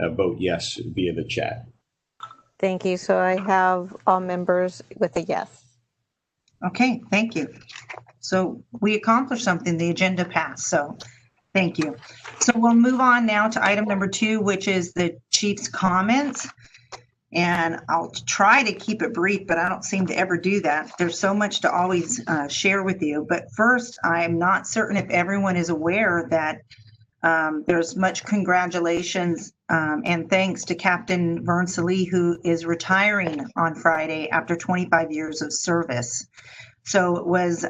vote yes via the chat. Thank you. So I have all members with a yes. Okay, thank you. So we accomplished something, the agenda passed, so thank you. So we'll move on now to item number 2, which is the chief's comments. And I'll try to keep it brief, but I don't seem to ever do that. There's so much to always share with you. But first, I am not certain if everyone is aware that there's much congratulations and thanks to Captain Vern Salee, who is retiring on Friday after 25 years of service. So it was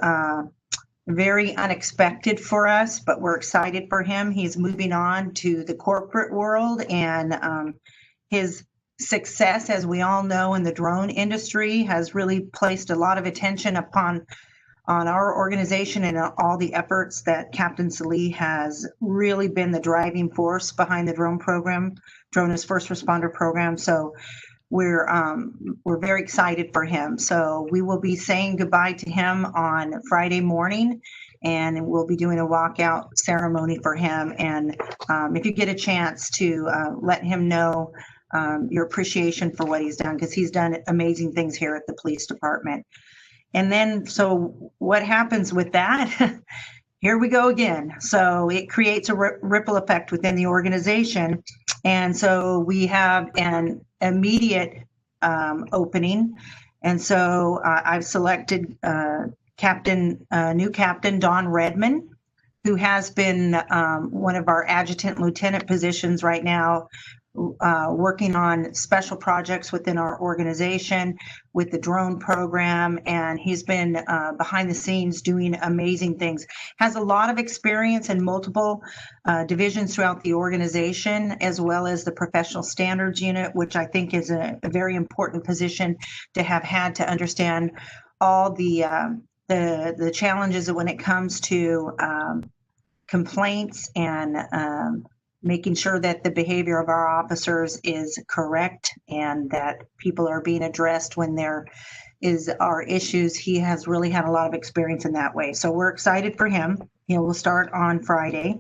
very unexpected for us, but we're excited for him. He's moving on to the corporate world, and his success, as we all know, in the drone industry has really placed a lot of attention on our organization and all the efforts that Captain Salee has really been the driving force behind the drone program, Drone as First Responder program. So we're very excited for him. So we will be saying goodbye to him on Friday morning, and we'll be doing a walkout ceremony for him. And if you get a chance to let him know your appreciation for what he's done, because he's done amazing things here at the police department. And then, so what happens with that? Here we go again. So it creates a ripple effect within the organization. And so we have an immediate opening. And so I've selected new Captain Don Redman, who has been one of our adjutant lieutenant positions right now, working on special projects within our organization with the drone program, and he's been behind the scenes doing amazing things. Has a lot of experience in multiple divisions throughout the organization, as well as the professional standards unit, which I think is a very important position to have had to understand all the challenges when it comes to complaints and making sure that the behavior of our officers is correct and that people are being addressed when there are issues. He has really had a lot of experience in that way. So we're excited for him. He will start on Friday.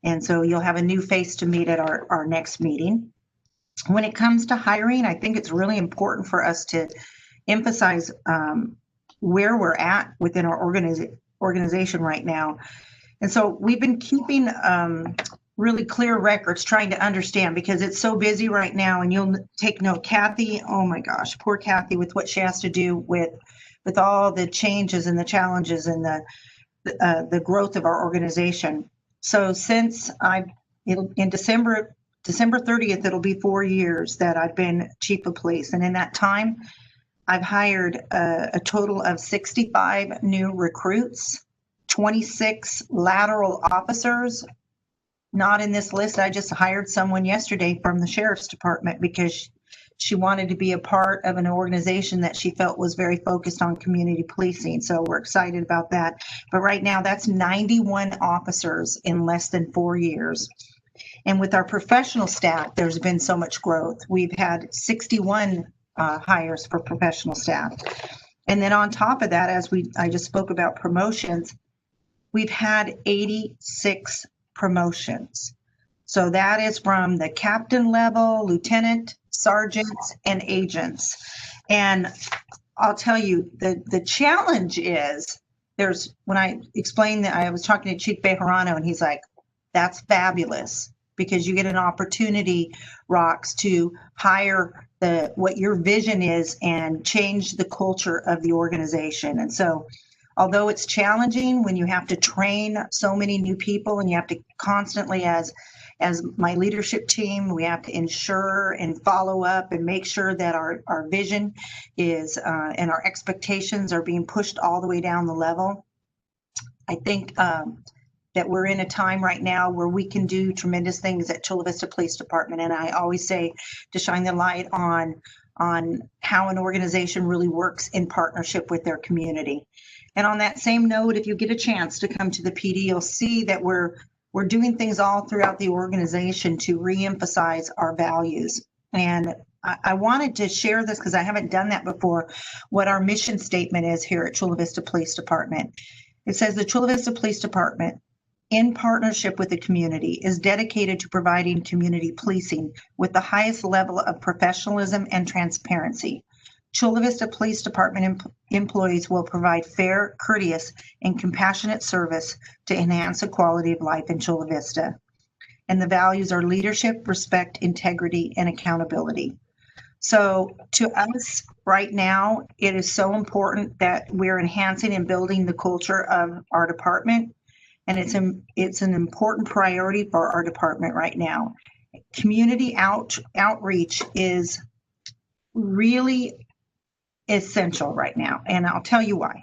And so you'll have a new face to meet at our next meeting. When it comes to hiring, I think it's really important for us to emphasize where we're at within our organization right now. And so we've been keeping really clear records, trying to understand, because it's so busy right now. And you'll take note, Kathy, oh my gosh, poor Kathy, with what she has to do with all the changes and the challenges and the growth of our organization. So since in December 30th, it'll be 4 years that I've been chief of police. And in that time, I've hired a total of 65 new recruits, 26 lateral officers. Not in this list. I just hired someone yesterday from the sheriff's department because she wanted to be a part of an organization that she felt was very focused on community policing. So we're excited about that. But right now, that's 91 officers in less than 4 years. And with our professional staff, there's been so much growth. We've had 61 hires for professional staff. And then on top of that, I just spoke about promotions, we've had 86 promotions. So that is from the captain level, lieutenant, sergeants, and agents. And I'll tell you, the challenge is when I explained that, I was talking to Chief Bejarano, and he's like, that's fabulous, because you get an opportunity, Rox, to hire what your vision is and change the culture of the organization. And so although it's challenging when you have to train so many new people and you have to constantly, as my leadership team, we have to ensure and follow up and make sure that our vision is and our expectations are being pushed all the way down the level. I think that we're in a time right now where we can do tremendous things at Chula Vista Police Department. And I always say to shine the light on how an organization really works in partnership with their community. And on that same note, if you get a chance to come to the PD, you'll see that we're doing things all throughout the organization to reemphasize our values. And I wanted to share this because I haven't done that before, what our mission statement is here at Chula Vista Police Department. It says the Chula Vista Police Department in partnership with the community, is dedicated to providing community policing with the highest level of professionalism and transparency. Chula Vista Police Department employees will provide fair, courteous, and compassionate service to enhance the quality of life in Chula Vista. And the values are leadership, respect, integrity, and accountability. So to us right now, it is so important that we're enhancing and building the culture of our department. And it's an important priority for our department right now. Community outreach is really essential right now, and I'll tell you why.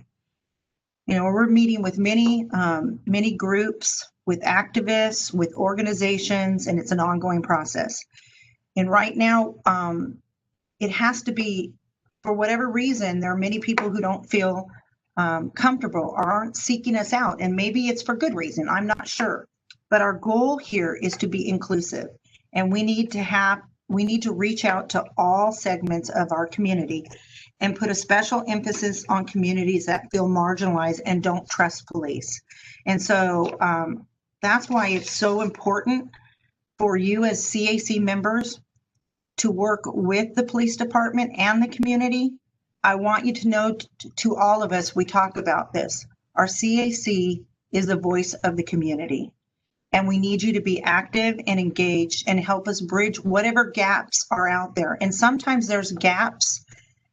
You know, we're meeting with many groups, with activists, with organizations, and it's an ongoing process. And right now, it has to be, for whatever reason, there are many people who don't feel comfortable or aren't seeking us out, and maybe it's for good reason, I'm not sure. But our goal here is to be inclusive, and we need to reach out to all segments of our community and put a special emphasis on communities that feel marginalized and don't trust police. And so that's why it's so important for you as CAC members to work with the police department and the community. I want you to know, to all of us, we talk about this. Our CAC is the voice of the community, and we need you to be active and engaged and help us bridge whatever gaps are out there. And sometimes there's gaps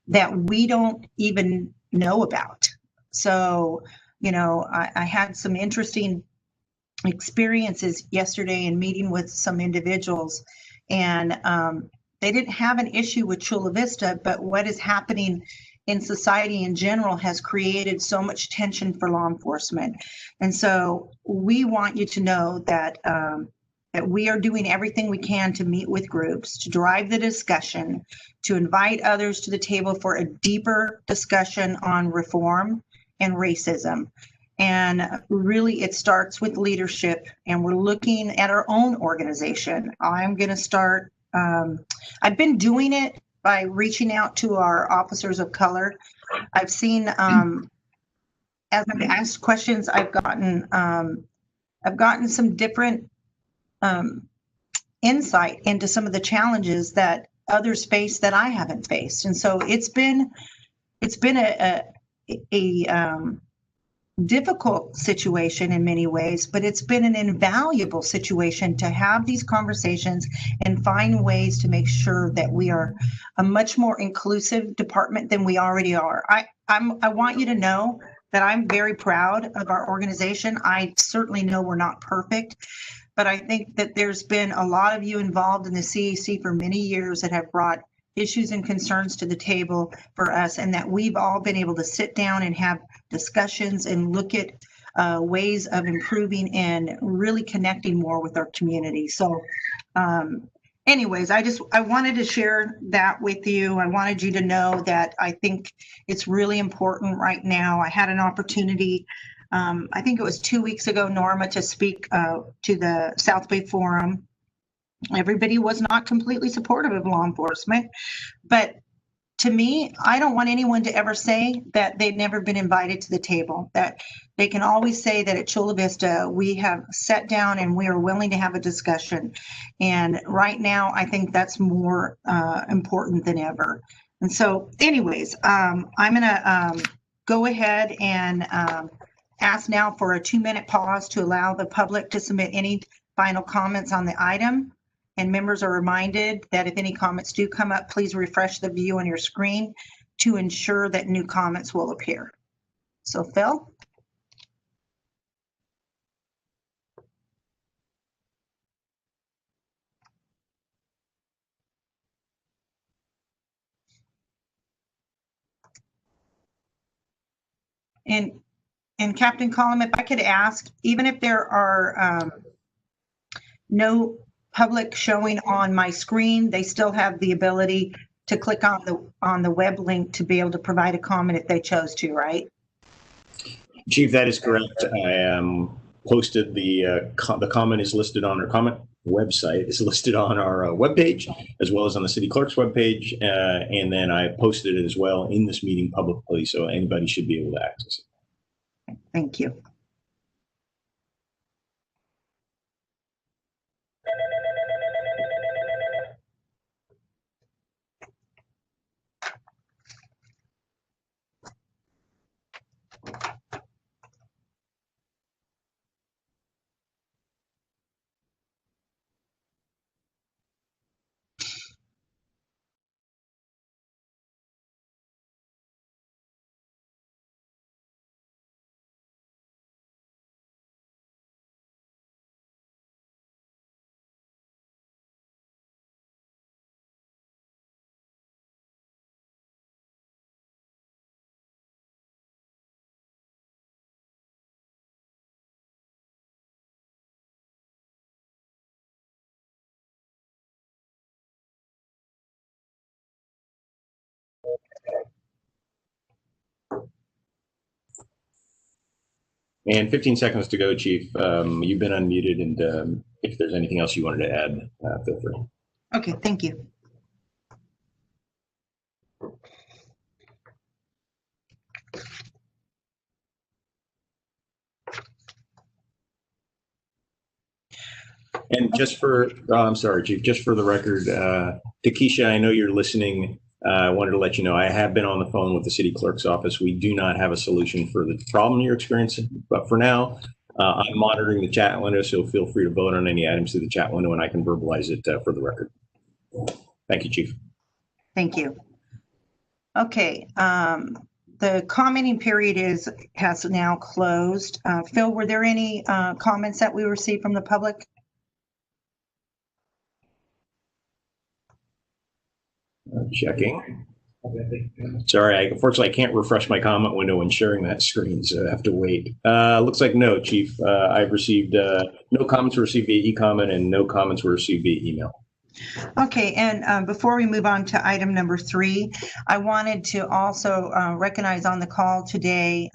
that we don't even know about. So, you know, I had some interesting experiences yesterday in meeting with some individuals, and they didn't have an issue with Chula Vista, but what is happening in society in general has created so much tension for law enforcement. And so we want you to know that that we are doing everything we can to meet with groups, to drive the discussion, to invite others to the table for a deeper discussion on reform and racism. And really, it starts with leadership, and we're looking at our own organization. I'm going to start, I've been doing it by reaching out to our officers of color. I've seen, as I've asked questions, I've gotten some different insight into some of the challenges that others face that I haven't faced. And so it's been a difficult situation in many ways, but it's been an invaluable situation to have these conversations and find ways to make sure that we are a much more inclusive department than we already are. I want you to know that I'm very proud of our organization. I certainly know we're not perfect, but I think that there's been a lot of you involved in the CAC for many years that have brought issues and concerns to the table for us, and that we've all been able to sit down and have discussions and look at ways of improving and really connecting more with our community. So anyways, I wanted to share that with you. I wanted you to know that I think it's really important right now. I had an opportunity, I think it was 2 weeks ago, Norma, to speak to the South Bay Forum. Everybody was not completely supportive of law enforcement, but to me, I don't want anyone to ever say that they've never been invited to the table, that they can always say that at Chula Vista, we have sat down and we are willing to have a discussion. And right now, I think that's more important than ever. And so anyways, I'm gonna go ahead and ask now for a 2-minute pause to allow the public to submit any final comments on the item. And members are reminded that if any comments do come up, please refresh the view on your screen to ensure that new comments will appear. So Phil? And Captain Collum, if I could ask, even if there are no public showing on my screen, they still have the ability to click on the web link to be able to provide a comment if they chose to, right? Chief, that is correct. I posted the comment is listed on our comment website. It's listed on our webpage as well as on the city clerk's webpage. And then I posted it as well in this meeting publicly, so anybody should be able to access it. Thank you. And 15 seconds to go, Chief. You've been unmuted, and if there's anything else you wanted to add, feel free. Okay, thank you. And just for, I'm sorry, Chief, just for the record, Takesha, I know you're listening. I wanted to let you know I have been on the phone with the city clerk's office. We do not have a solution for the problem you're experiencing, but for now, I'm monitoring the chat window, so feel free to vote on any items through the chat window, and I can verbalize it for the record. Thank you, Chief. Thank you. Okay, the commenting period has now closed. Phil, were there any comments that we received from the public? Checking. Sorry, unfortunately, I can't refresh my comment window when sharing that screen, so I have to wait. Looks like no, Chief. I've received no comments were received via e-comment, and no comments were received via email. Okay, and before we move on to item number 3, I wanted to also recognize on the call today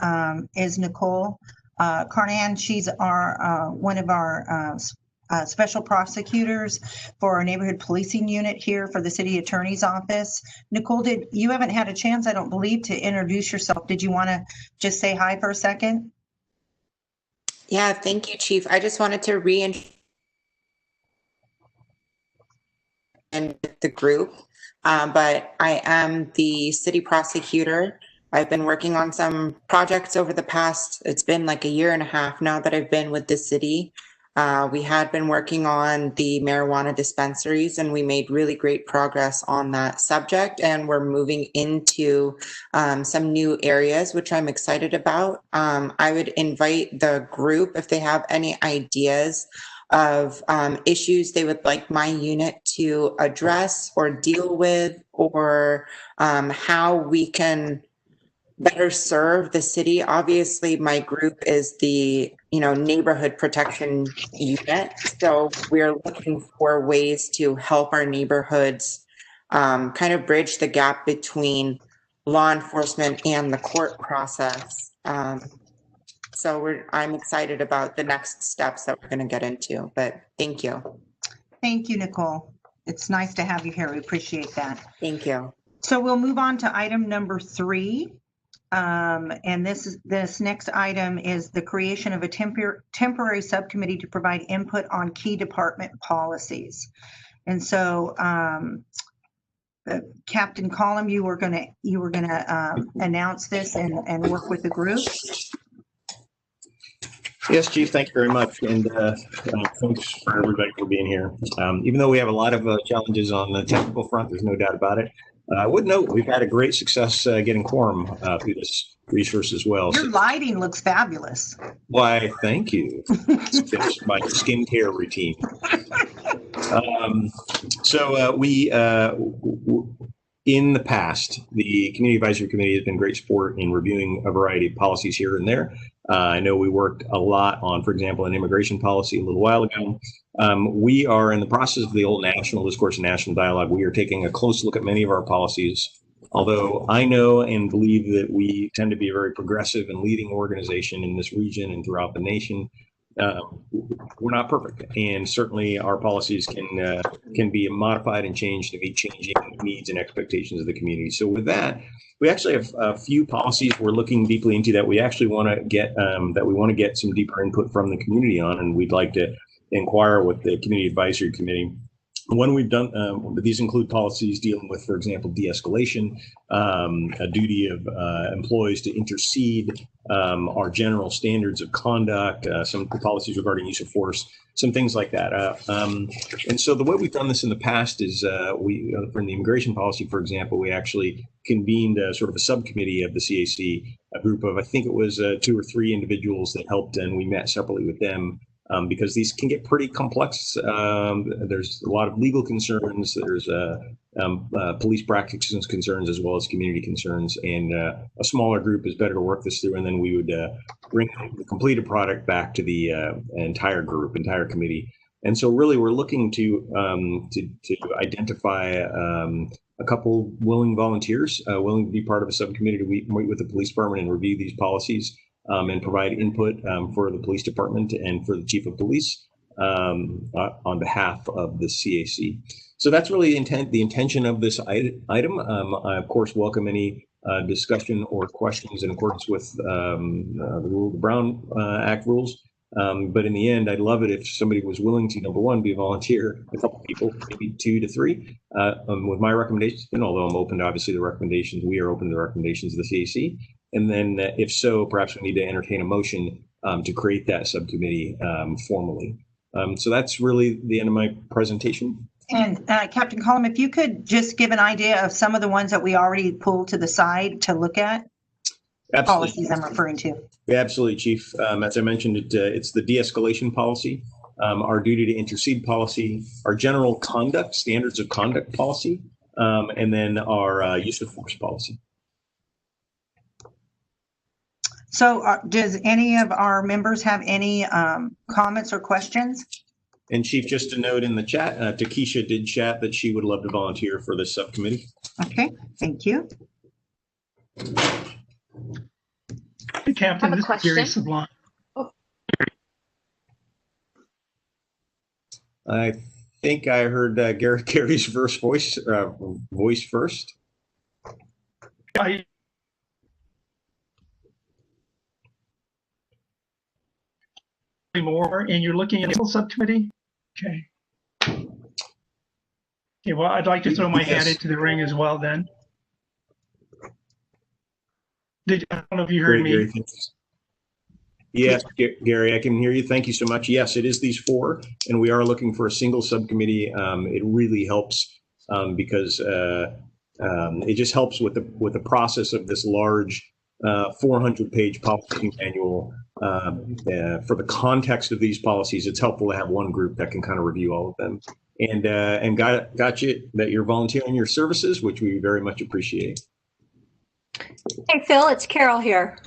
is Nicole Carnahan. She's our one of our special prosecutors for our neighborhood policing unit here for the city attorney's office. Nicole, you haven't had a chance, I don't believe, to introduce yourself. Did you want to just say hi for a second? Yeah, thank you, Chief. I just wanted to reintroduce the group, but I am the city prosecutor. I've been working on some projects over the past, it's been like a year and a half now that I've been with the city. We had been working on the marijuana dispensaries, and we made really great progress on that subject, and we're moving into some new areas, which I'm excited about. I would invite the group, if they have any ideas of issues they would like my unit to address or deal with, or how we can better serve the city. Obviously, my group is the neighborhood protection unit, so we're looking for ways to help our neighborhoods kind of bridge the gap between law enforcement and the court process. So I'm excited about the next steps that we're going to get into, but thank you. Thank you, Nicole. It's nice to have you here. We appreciate that. Thank you. So we'll move on to item number 3. And this next item is the creation of a temporary subcommittee to provide input on key department policies. And so Captain Collum, you were gonna announce this and work with the group. Yes, Chief, thank you very much. And thanks for everybody for being here. Even though we have a lot of challenges on the technical front, there's no doubt about it. I would note we've had a great success getting quorum through this resource as well. Your lighting looks fabulous. Why, thank you. It's my skincare routine. We in the past, the Community Advisory Committee has been great support in reviewing a variety of policies here and there. I know we worked a lot on, for example, an immigration policy a little while ago. We are in the process of the old national discourse and national dialogue. We are taking a close look at many of our policies, although I know and believe that we tend to be a very progressive and leading organization in this region and throughout the nation. We're not perfect, and certainly our policies can be modified and changed to meet changing needs and expectations of the community. So with that, we actually have a few policies we're looking deeply into that we actually want to get some deeper input from the community on, and we'd like to inquire with the Community Advisory Committee. When we've done, these include policies dealing with, for example, de-escalation, a duty of employees to intercede, our general standards of conduct, some policies regarding use of force, some things like that. And so the way we've done this in the past is for the immigration policy, for example, we actually convened sort of a subcommittee of the CAC, a group of, I think it was 2 or 3 individuals that helped, and we met separately with them. Because these can get pretty complex. There's a lot of legal concerns. There's police practices concerns as well as community concerns. And a smaller group is better to work this through. And then we would bring the completed product back to the entire committee. And so really we're looking to identify a couple willing volunteers willing to be part of a subcommittee to meet with the police department and review these policies. and provide input for the police department and for the chief of police on behalf of the CAC. So that's really the intention of this item. I, of course, welcome any discussion or questions in accordance with the Brown Act rules. But in the end, I'd love it if somebody was willing to, number one, be a volunteer, a couple people, maybe 2 to 3, with my recommendations. And although I'm open to obviously the recommendations, we are open to the recommendations of the CAC. And then if so, perhaps we need to entertain a motion to create that subcommittee formally. So that's really the end of my presentation. And Captain Collum, if you could just give an idea of some of the ones that we already pulled to the side to look at. Absolutely. Policies I'm referring to. Yeah, absolutely, Chief. As I mentioned, it's the de-escalation policy, our duty to intercede policy, our general conduct, standards of conduct policy, and then our use of force policy. So does any of our members have any comments or questions? And Chief, just to note in the chat, Takesha did chat that she would love to volunteer for this subcommittee. Okay, thank you. Hey, Captain, this is Gary question. Sublime. I think I heard Gary's voice first. More, and you're looking at the subcommittee? Okay. Okay, well, I'd like to throw my hat into the ring as well then. I don't know if you heard me. Gary, yes, Gary, I can hear you. Thank you so much. Yes, it is these 4, and we are looking for a single subcommittee. It really helps because it just helps with the process of this large 400-page policy manual. For the context of these policies, it's helpful to have one group that can kind of review all of them. And got you that you're volunteering your services, which we very much appreciate. Hey, Phil, it's Carol here.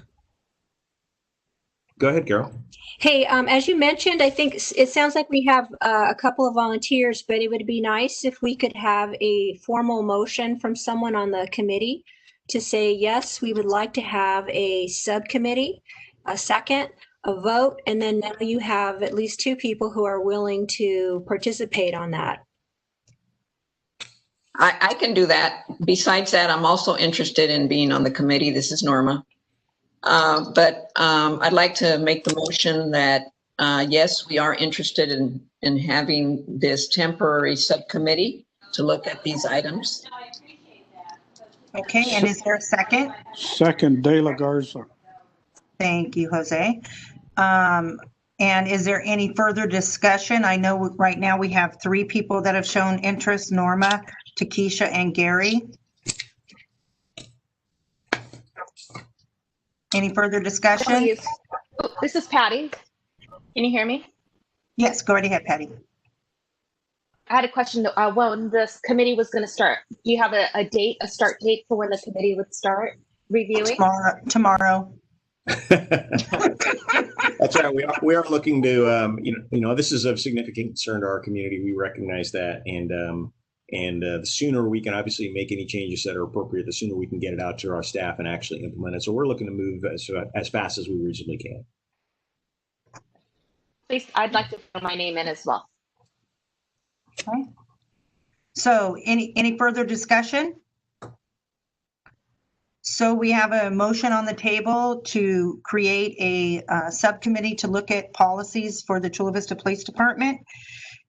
Go ahead, Carol. Hey, as you mentioned, I think it sounds like we have a couple of volunteers, but it would be nice if we could have a formal motion from someone on the committee to say, yes, we would like to have a subcommittee, a second, a vote, and then now you have at least 2 people who are willing to participate on that. I can do that. Besides that, I'm also interested in being on the committee. This is Norma. But I'd like to make the motion that, yes, we are interested in having this temporary subcommittee to look at these items. Okay, and is there a second? Second, De La Garza. Thank you, Jose. And is there any further discussion? I know right now we have 3 people that have shown interest, Norma, Takesha, and Gary. Any further discussion? This is Patty. Can you hear me? Yes, go right ahead, Patty. I had a question when this committee was going to start. Do you have a date, a start date for when the committee would start reviewing? Tomorrow. That's right. We are looking to, this is of significant concern to our community. We recognize that, and the sooner we can obviously make any changes that are appropriate, the sooner we can get it out to our staff and actually implement it. So we're looking to move as fast as we reasonably can. Please, I'd like to put my name in as well. Okay. So any further discussion? So we have a motion on the table to create a subcommittee to look at policies for the Chula Vista Police Department.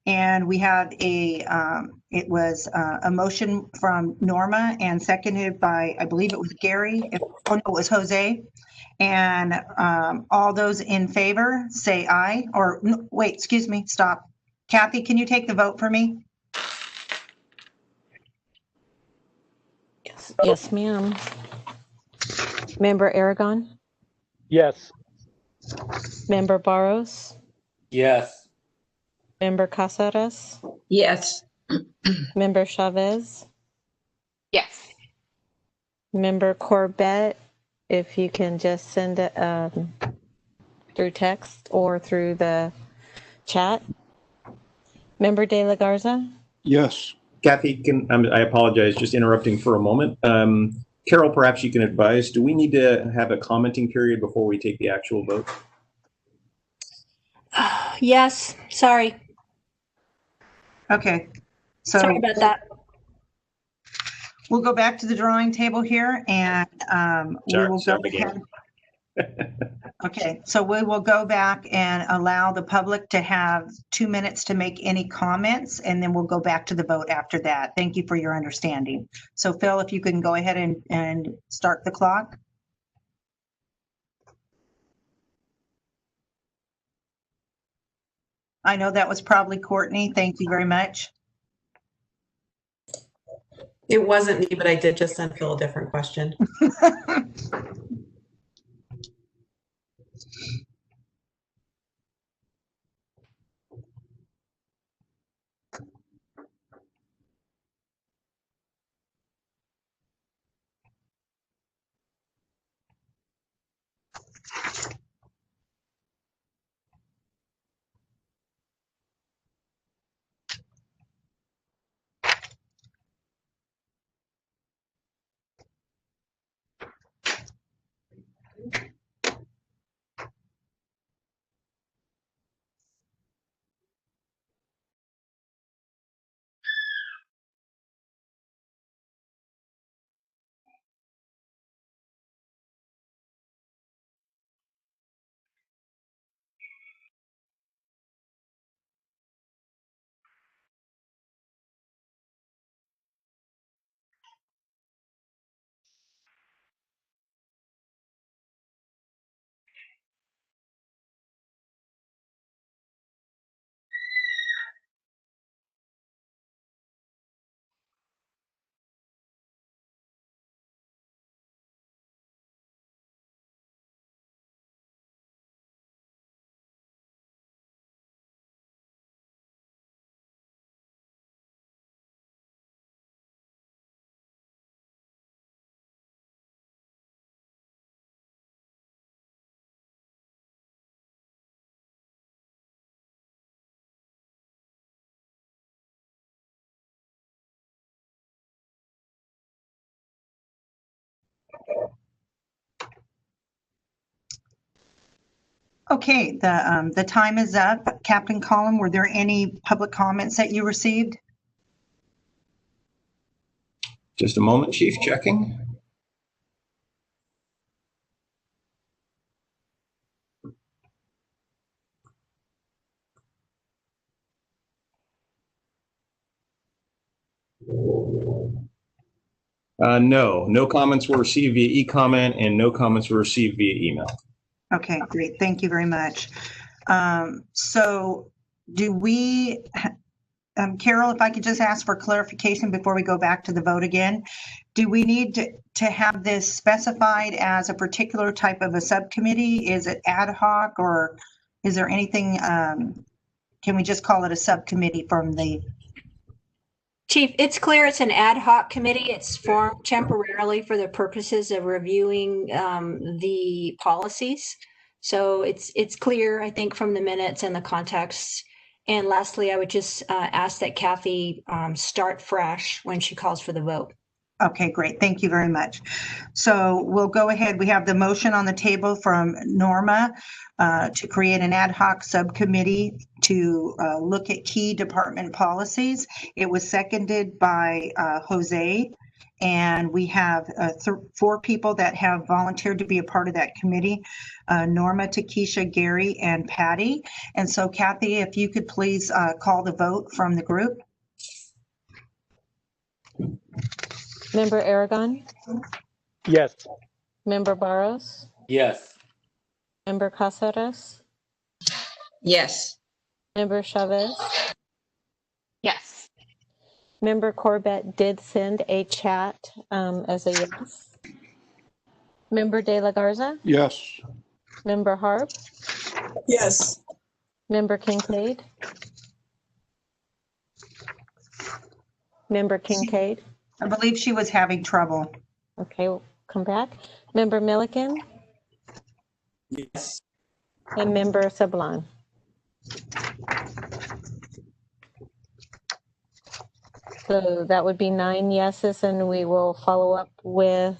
And we have it was a motion from Norma and seconded by, I believe it was Gary. It was Jose. And all those in favor say aye, or no, wait, excuse me, stop. Kathy, can you take the vote for me? Yes, ma'am. Member Aragon? Yes. Member Barros? Yes. Member Casares? Yes. Member Chavez? Yes. Member Corbett, if you can just send it through text or through the chat. Member De La Garza? Yes. Kathy, I apologize, just interrupting for a moment. Carol, perhaps you can advise, do we need to have a commenting period before we take the actual vote? Yes, sorry. Okay. So Sorry about that. we'll go back to the drawing table here and we will go Start ahead. again. Okay, so we will go back and allow the public to have 2 minutes to make any comments, and then we'll go back to the vote after that. Thank you for your understanding. So Phil, if you can go ahead and start the clock. I know that was probably Courtney. Thank you very much. It wasn't me, but I did just send Phil a different question. Okay, the time is up. Captain Collin, were there any public comments that you received? Just a moment, Chief, checking. No comments were received via e-comment and no comments were received via email. Okay, great. Thank you very much. So do we, Carol, if I could just ask for clarification before we go back to the vote again, do we need to have this specified as a particular type of a subcommittee? Is it ad hoc or is there anything, can we just call it a subcommittee from the? Chief, it's clear it's an ad hoc committee. It's formed temporarily for the purposes of reviewing the policies. So it's clear, I think, from the minutes and the context. And lastly, I would just ask that Kathy start fresh when she calls for the vote. Okay, great. Thank you very much. So we'll go ahead. We have the motion on the table from Norma to create an ad hoc subcommittee to look at key department policies. It was seconded by Jose, and we have 4 people that have volunteered to be a part of that committee, Norma, Takesha, Gary, and Patty. And so Kathy, if you could please call the vote from the group. Member Aragon, Yes. Member Barros, Yes. Member Caceres, Yes. Member Chavez, Yes. Member Corbett did send a chat as a yes. Member De La Garza, Yes. Member Harp, Yes. Member Kincaid, Member Kincaid. I believe she was having trouble. Okay, we'll come back. Member Milliken Yes. and Member Sablon. So that would be 9 yeses, and we will follow up with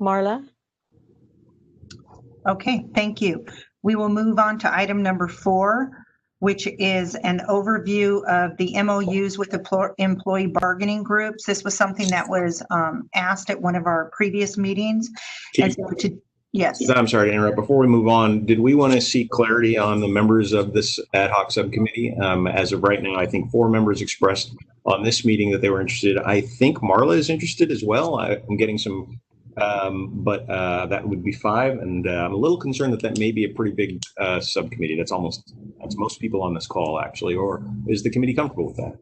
Marla? Okay, thank you. We will move on to item number 4, which is an overview of the MOUs with the employee bargaining groups. This was something that was asked at one of our previous meetings. And so yes. I'm sorry to interrupt. Before we move on, did we want to seek clarity on the members of this ad hoc subcommittee? As of right now, I think 4 members expressed on this meeting that they were interested. I think Marla is interested as well. I'm getting some, but that would be 5. And I'm a little concerned that that may be a pretty big subcommittee. That's most people on this call, actually. Or is the committee comfortable with that?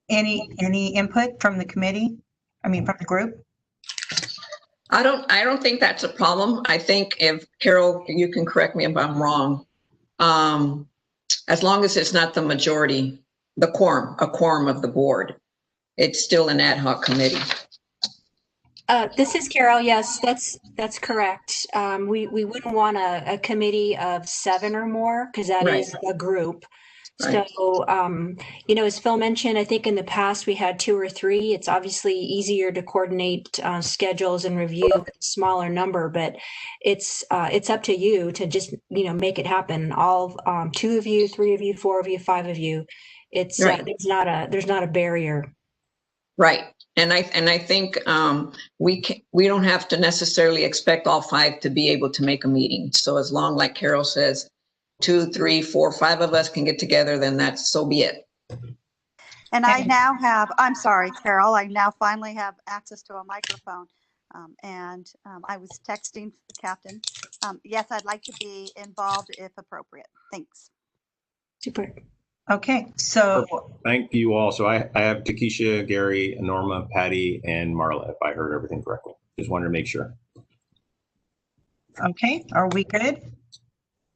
Any input from the committee? I mean, from the group? I don't think that's a problem. I think, if Carol, you can correct me if I'm wrong. As long as it's not the majority, a quorum of the board, it's still an ad hoc committee. This is Carol. Yes, that's correct. We wouldn't want a committee of 7 or more, because that Right. is a group. Right. So, as Phil mentioned, I think in the past we had 2 or 3. It's obviously easier to coordinate schedules and review with a smaller number, but it's up to you to just, make it happen. All 2 of you, 3 of you, 4 of you, 5 of you. It's Right. there's not a barrier. Right. And I think we don't have to necessarily expect all 5 to be able to make a meeting. So as long, like Carol says, 2, 3, 4, 5 of us can get together, then that's so be it. And I now have, I'm sorry, Carol, I now finally have access to a microphone. I was texting the captain. Yes, I'd like to be involved if appropriate. Thanks. Super. Okay, so Thank you all. So I have Takesha, Gary, Norma, Patty, and Marla, if I heard everything correctly. Just wanted to make sure. okay, are we good?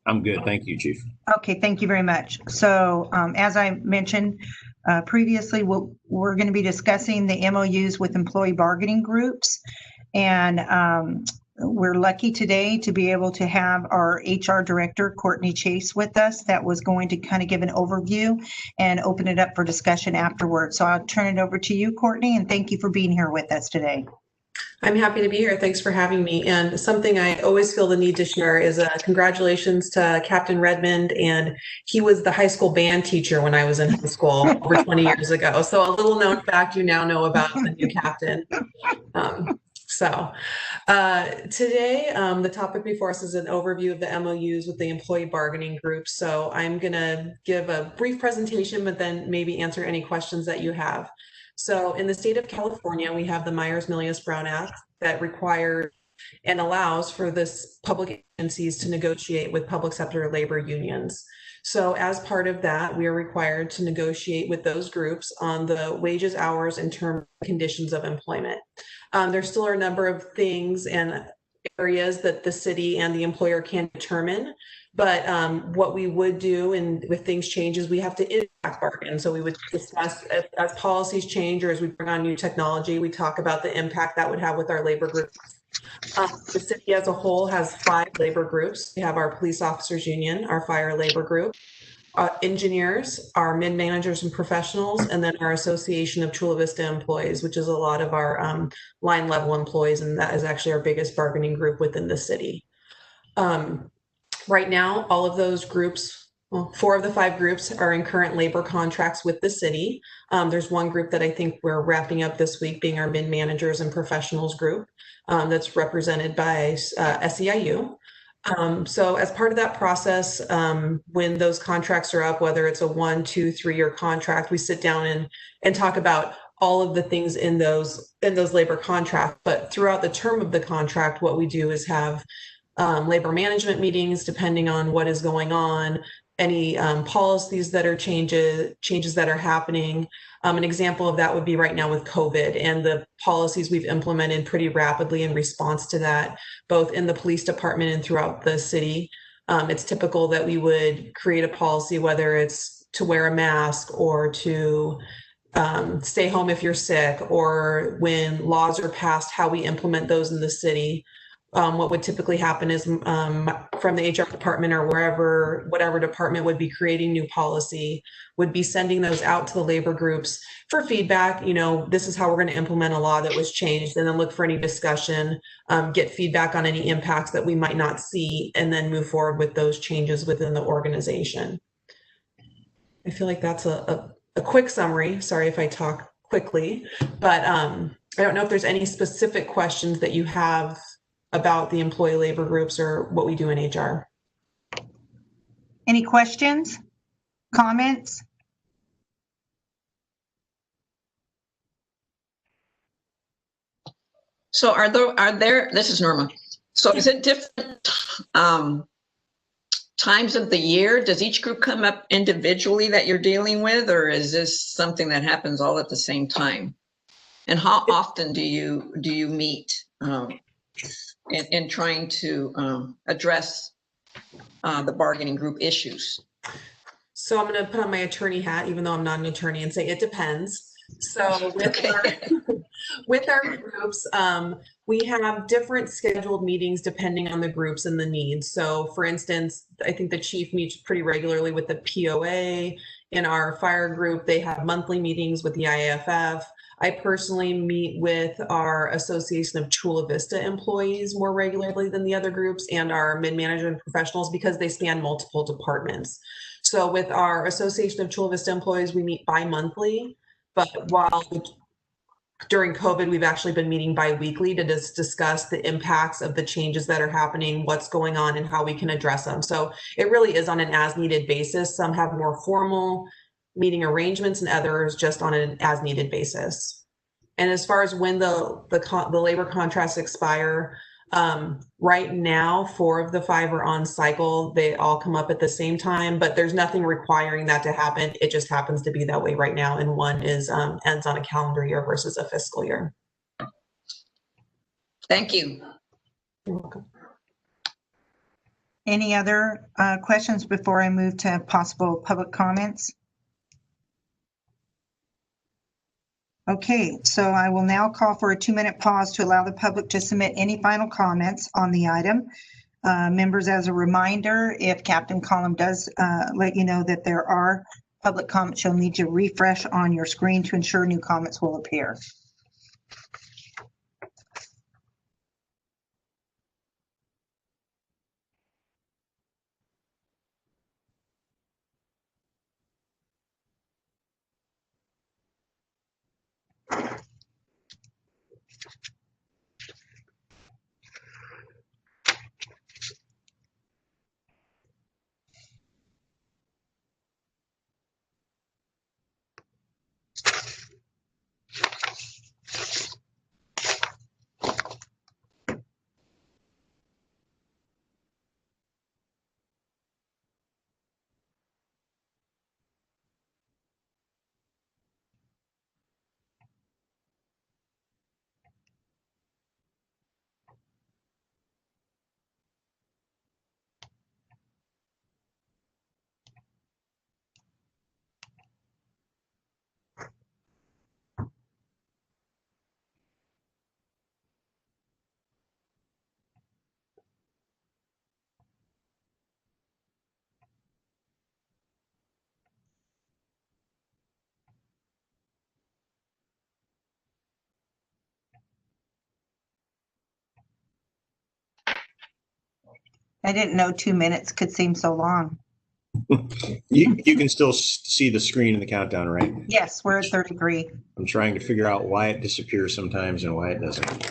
I'm good. Thank you, Chief. Okay, thank you very much. So as I mentioned previously, we're going to be discussing the MOUs with employee bargaining groups. And we're lucky today to be able to have our HR director, Courtney Chase, with us. That was going to kind of give an overview and open it up for discussion afterwards. So I'll turn it over to you, Courtney, and thank you for being here with us today. I'm happy to be here. Thanks for having me. And something I always feel the need to share is congratulations to Captain Redmond. And he was the high school band teacher when I was in high school over 20 years ago. So a little known fact you now know about the new captain. Today, the topic before us is an overview of the MOUs with the employee bargaining group. So I'm going to give a brief presentation, but then maybe answer any questions that you have. So in the state of California, we have the Myers-Milius-Brown Act that requires and allows for this public agencies to negotiate with public sector labor unions. So as part of that, we are required to negotiate with those groups on the wages, hours, and term conditions of employment. There still are a number of things and areas that the city and the employer can determine. But what we would do, and with things changes, we have to impact bargain. So we would discuss as policies change or as we bring on new technology, we talk about the impact that would have with our labor groups. The city as a whole has 5 labor groups. We have our police officers union, our fire labor group, engineers, our mid managers and professionals, and then our association of Chula Vista employees, which is a lot of our line level employees. And that is actually our biggest bargaining group within the city. Right now, all of those groups, well, 4 of the 5 groups are in current labor contracts with the city. There's one group that I think we're wrapping up this week, being our mid managers and professionals group, that's represented by SEIU. So as part of that process, when those contracts are up, whether it's a 1, 2, 3-year contract, we sit down and talk about all of the things in those labor contracts. But throughout the term of the contract, what we do is have labor management meetings, depending on what is going on, any policies that are changes that are happening. An example of that would be right now with COVID and the policies we've implemented pretty rapidly in response to that, both in the police department and throughout the city. It's typical that we would create a policy, whether it's to wear a mask or to stay home if you're sick, or when laws are passed, how we implement those in the city. what would typically happen is from the HR department or wherever, whatever department would be creating new policy, would be sending those out to the labor groups for feedback. You know, this is how we're going to implement a law that was changed, and then look for any discussion, get feedback on any impacts that we might not see, and then move forward with those changes within the organization. I feel like that's a quick summary. Sorry if I talk quickly, but I don't know if there's any specific questions that you have about the employee labor groups or what we do in HR. Any questions, comments? So are there, this is Norma. So is it different times of the year? Does each group come up individually that you're dealing with, or is this something that happens all at the same time? And how often do you meet in trying to address the bargaining group issues? So I'm going to put on my attorney hat, even though I'm not an attorney, and say it depends. So with our groups, we have different scheduled meetings depending on the groups and the needs. So for instance, I think the chief meets pretty regularly with the POA. In our fire group, they have monthly meetings with the IAFF. I personally meet with our Association of Chula Vista employees more regularly than the other groups, and our mid-management professionals, because they span multiple departments. So with our Association of Chula Vista employees, we meet bi-monthly, but while during COVID, we've actually been meeting bi-weekly to discuss the impacts of the changes that are happening, what's going on, and how we can address them. So it really is on an as-needed basis. Some have more formal meeting arrangements and others just on an as-needed basis. And as far as when the labor contracts expire, right now, 4 of the 5 are on cycle. They all come up at the same time, but there's nothing requiring that to happen. It just happens to be that way right now. And one is ends on a calendar year versus a fiscal year. Thank you. You're welcome. Any other questions before I move to possible public comments? Okay, so I will now call for a 2-minute pause to allow the public to submit any final comments on the item. Members, as a reminder, if Captain Column does let you know that there are public comments, you'll need to refresh on your screen to ensure new comments will appear. I didn't know 2 minutes could seem so long. You can still see the screen in the countdown, right? Yes, we're at 33. I'm trying to figure out why it disappears sometimes and why it doesn't.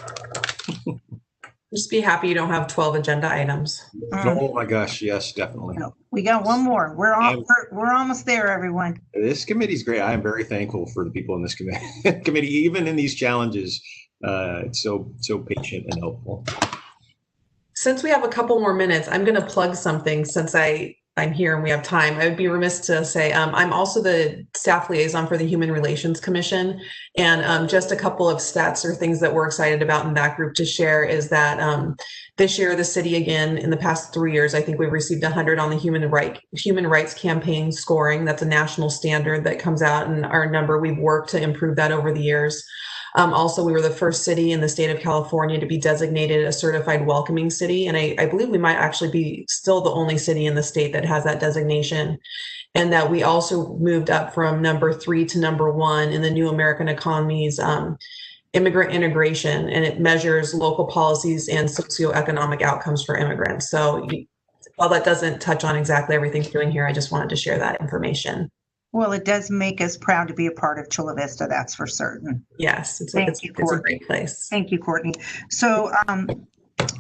Just be happy you don't have 12 agenda items. Oh my gosh, yes, definitely. No, we got one more. We're almost there, everyone. This committee's great. I am very thankful for the people in this committee, even in these challenges. It's so patient and helpful. Since we have a couple more minutes, I'm going to plug something since I'm here and we have time. I would be remiss to say I'm also the staff liaison for the Human Relations Commission. And just a couple of stats or things that we're excited about in that group to share is that this year, the city, again, in the past 3 years, I think we've received 100 on the Human Rights Campaign scoring. That's a national standard that comes out, and our number, we've worked to improve that over the years. Also, we were the first city in the state of California to be designated a certified welcoming city. And I believe we might actually be still the only city in the state that has that designation. And that we also moved up from number 3 to number 1 in the New American Economy's immigrant integration, and it measures local policies and socioeconomic outcomes for immigrants. So while that doesn't touch on exactly everything we're doing here, I just wanted to share that information. Well, it does make us proud to be a part of Chula Vista, that's for certain. Yes, it's Courtney. a great place. Thank you, Courtney. So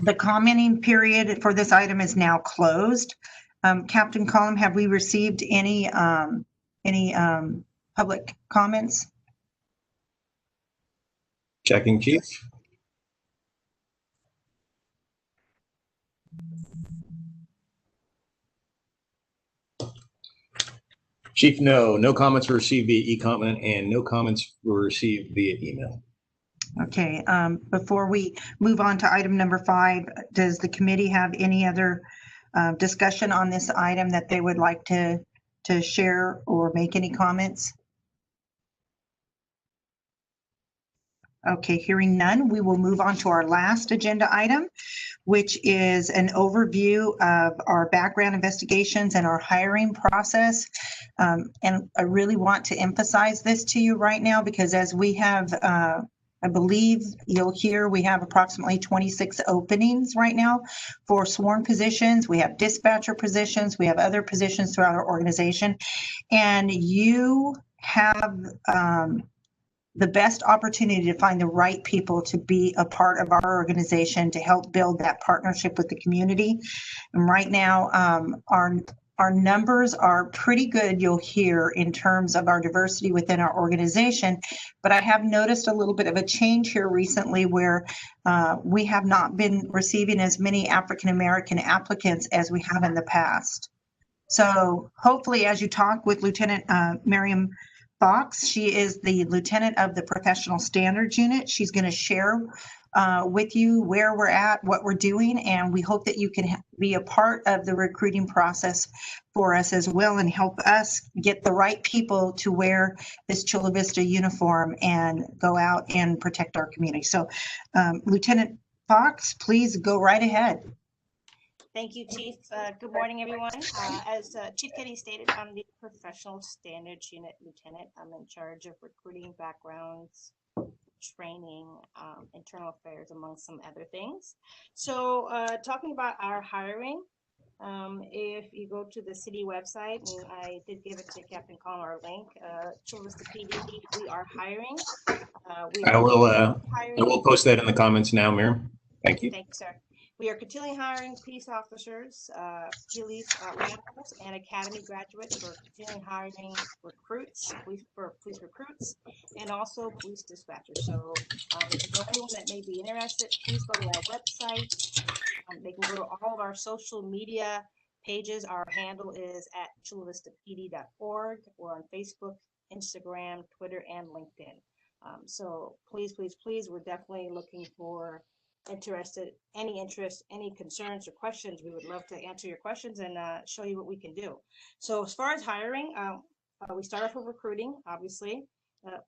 the commenting period for this item is now closed. Captain Collum, have we received any public comments? Checking, Chief. Chief, no comments were received via e-comment and no comments were received via email. Okay, before we move on to item number 5, does the committee have any other discussion on this item that they would like to share or make any comments? Okay, hearing none, we will move on to our last agenda item, which is an overview of our background investigations and our hiring process. And I really want to emphasize this to you right now because as we have, I believe you'll hear, we have approximately 26 openings right now for sworn positions. We have dispatcher positions. We have other positions throughout our organization. And you have the best opportunity to find the right people to be a part of our organization to help build that partnership with the community. And right now, our numbers are pretty good, you'll hear, in terms of our diversity within our organization. But I have noticed a little bit of a change here recently where we have not been receiving as many African-American applicants as we have in the past. So hopefully, as you talk with Lieutenant Miriam Fox, she is the lieutenant of the Professional Standards Unit. She's going to share with you where we're at, what we're doing, and we hope that you can be a part of the recruiting process for us as well and help us get the right people to wear this Chula Vista uniform and go out and protect our community. So Lieutenant Fox, please go right ahead. Thank you, Chief. Good morning, everyone. As Chief Kenny stated, I'm the Professional Standards Unit Lieutenant. I'm in charge of recruiting, backgrounds, training, internal affairs, among some other things. So talking about our hiring, if you go to the city website, and I did give it to Captain Collin, our link, Chula Vista PD, we are hiring. I will post that in the comments now, Miriam. Thank you. Thank you, sir. We are continually hiring police officers, police radicals, and academy graduates. We're continually hiring recruits, police recruits, and also police dispatchers. So if you know anyone that may be interested, please go to our website. They can go to all of our social media pages. Our handle is at chulavistapd.org. We're on Facebook, Instagram, Twitter, and LinkedIn. So please, we're definitely looking for any interest, any concerns or questions. We would love to answer your questions and show you what we can do. So as far as hiring, we start off with recruiting, obviously.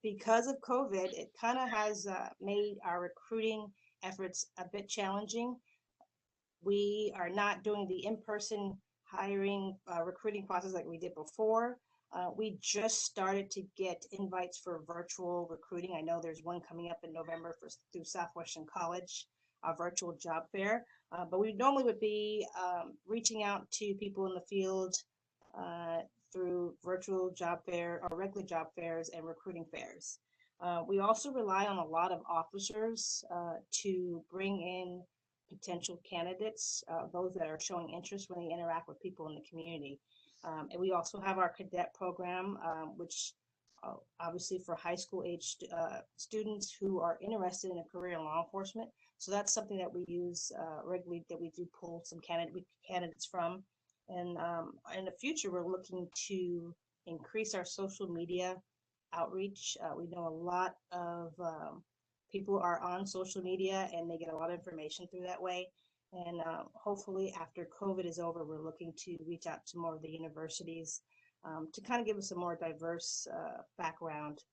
Because of COVID, it kind of has made our recruiting efforts a bit challenging. We are not doing the in-person hiring recruiting process like we did before. We just started to get invites for virtual recruiting. I know there's one coming up in November through Southwestern College, a virtual job fair, but we normally would be reaching out to people in the field through virtual job fair or regular job fairs and recruiting fairs. We also rely on a lot of officers to bring in potential candidates, those that are showing interest when they interact with people in the community. And we also have our cadet program, which obviously for high school age students who are interested in a career in law enforcement. So that's something that we use regularly, that we do pull some candidates from. And in the future, we're looking to increase our social media outreach. We know a lot of people are on social media and they get a lot of information through that way. And hopefully after COVID is over, we're looking to reach out to more of the universities to kind of give us a more diverse background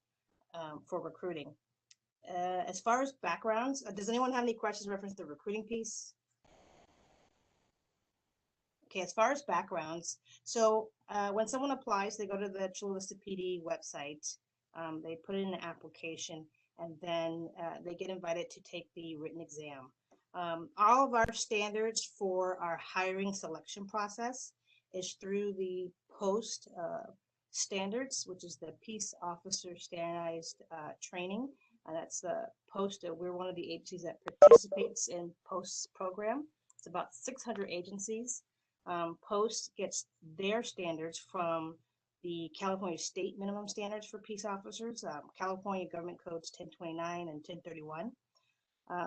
for recruiting. As far as backgrounds, does anyone have any questions reference the recruiting piece? Okay, as far as backgrounds, so when someone applies, they go to the Chula Vista PD website, they put in an application, and then they get invited to take the written exam. All of our standards for our hiring selection process is through the POST standards, which is the Peace Officer Standardized Training. That's the POST. We're one of the agencies that participates in POST's program. It's about 600 agencies. POST gets their standards from the California State Minimum Standards for Peace Officers, California Government Codes 1029 and 1031.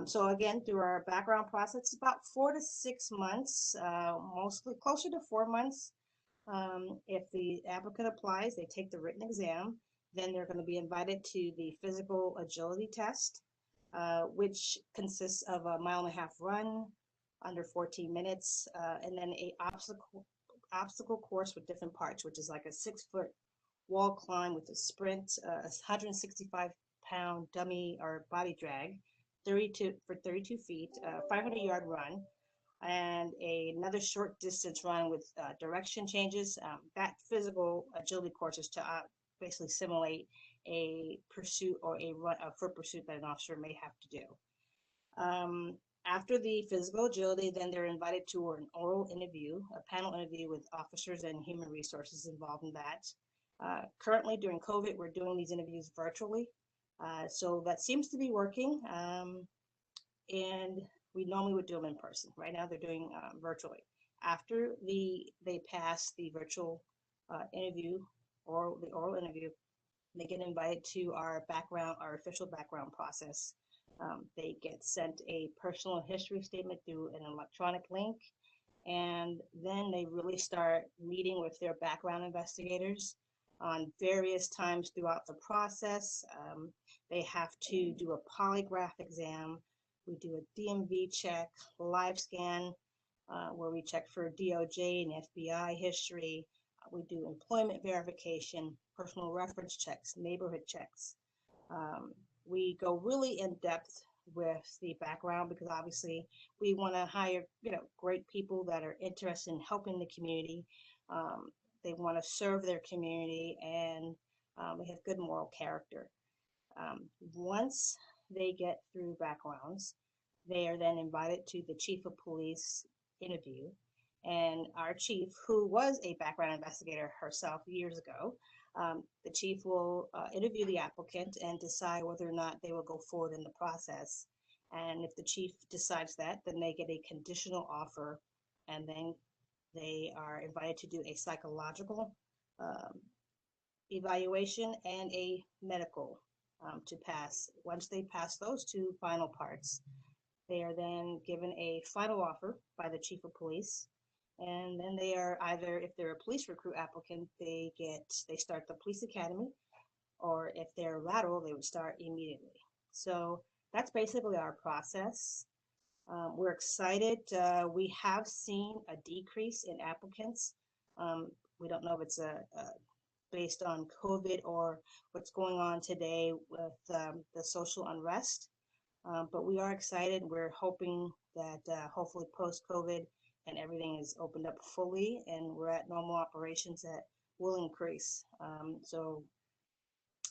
So again, through our background process, it's about 4 to 6 months, mostly closer to 4 months. If the applicant applies, they take the written exam, then they're going to be invited to the physical agility test, which consists of a 1.5 mile run, under 14 minutes, and then a obstacle course with different parts, which is like a 6-foot wall climb with a sprint, a 165-pound dummy or body drag, 32 feet, 500-yard run, and another short distance run with direction changes. That physical agility course is to basically simulate a pursuit or a foot pursuit that an officer may have to do. After the physical agility, then they're invited to an oral interview, a panel interview with officers and human resources involved in that. Currently, during COVID, we're doing these interviews virtually. So that seems to be working. And we normally would do them in person. Right now, they're doing virtually. After they pass the virtual interview or the oral interview, they get invited to our official background process. They get sent a personal history statement through an electronic link, and then they really start meeting with their background investigators on various times throughout the process. They have to do a polygraph exam. We do a DMV check, live scan, where we check for DOJ and FBI history. We do employment verification, personal reference checks, neighborhood checks. We go really in depth with the background because obviously we want to hire, great people that are interested in helping the community. They want to serve their community, and we have good moral character. Once they get through backgrounds, they are then invited to the chief of police interview. And our chief, who was a background investigator herself years ago, the chief will interview the applicant and decide whether or not they will go forward in the process. And if the chief decides that, then they get a conditional offer, and then they are invited to do a psychological evaluation and a medical to pass. Once they pass those two final parts, they are then given a final offer by the chief of police. And then they are either, if they're a police recruit applicant, they start the police academy, or if they're lateral, they would start immediately. So that's basically our process. We're excited. We have seen a decrease in applicants. We don't know if it's based on COVID or what's going on today with the social unrest, but we are excited. We're hoping that hopefully post-COVID and everything is opened up fully and we're at normal operations, that will increase. So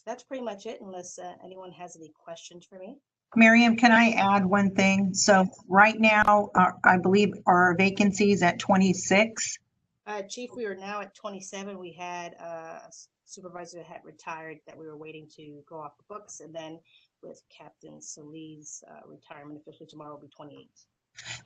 that's pretty much it, unless anyone has any questions for me. Miriam, can I add one thing? So right now, I believe our vacancies at 26. Chief, we are now at 27. We had a supervisor that had retired that we were waiting to go off the books. And then with Captain Salih's retirement officially tomorrow will be 28.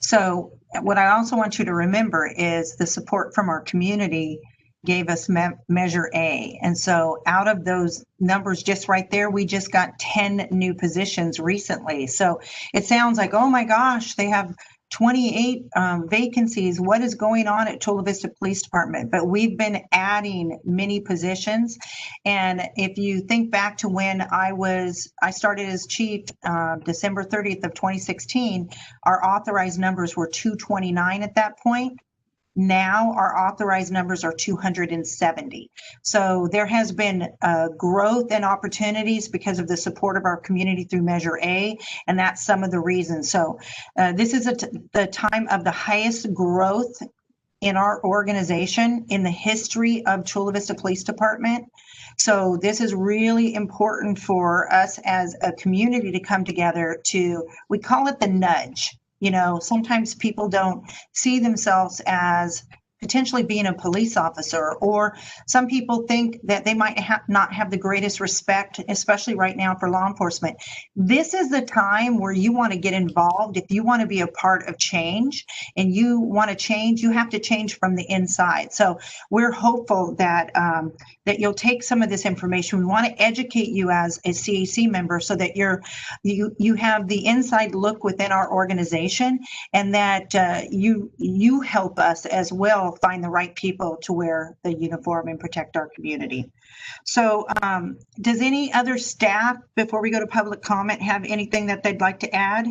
So what I also want you to remember is the support from our community gave us measure A. And so out of those numbers just right there, we just got 10 new positions recently. So it sounds like, oh my gosh, they have 28 vacancies. What is going on at Chula Vista Police Department? But we've been adding many positions. And if you think back to when I started as chief December 30th of 2016, our authorized numbers were 229 at that point. Now our authorized numbers are 270. So there has been growth and opportunities because of the support of our community through Measure A, and that's some of the reasons. So this is the time of the highest growth in our organization in the history of Chula Vista Police Department. So this is really important for us as a community to come together to, we call it the nudge. You know, sometimes people don't see themselves as potentially being a police officer, or some people think that they might not have the greatest respect, especially right now for law enforcement. This is the time where you want to get involved. If you want to be a part of change and you want to change, you have to change from the inside. So we're hopeful that that you'll take some of this information. We want to educate you as a CAC member so that you have the inside look within our organization, and that you help us as well find the right people to wear the uniform and protect our community. So does any other staff, before we go to public comment, have anything that they'd like to add?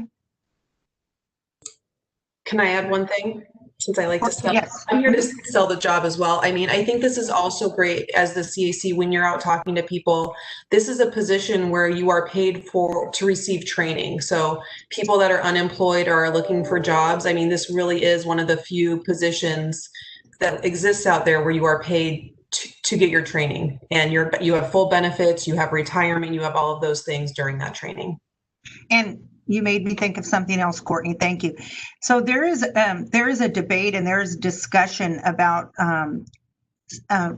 Can I add one thing? Since I like to sell, yes. I'm here to sell the job as well. I mean, I think this is also great as the CAC when you're out talking to people. This is a position where you are paid to receive training. So people that are unemployed or are looking for jobs, I mean, this really is one of the few positions that exists out there where you are paid to get your training, and you have full benefits, you have retirement, you have all of those things during that training. And you made me think of something else, Courtney. Thank you. So there is a debate and there is discussion about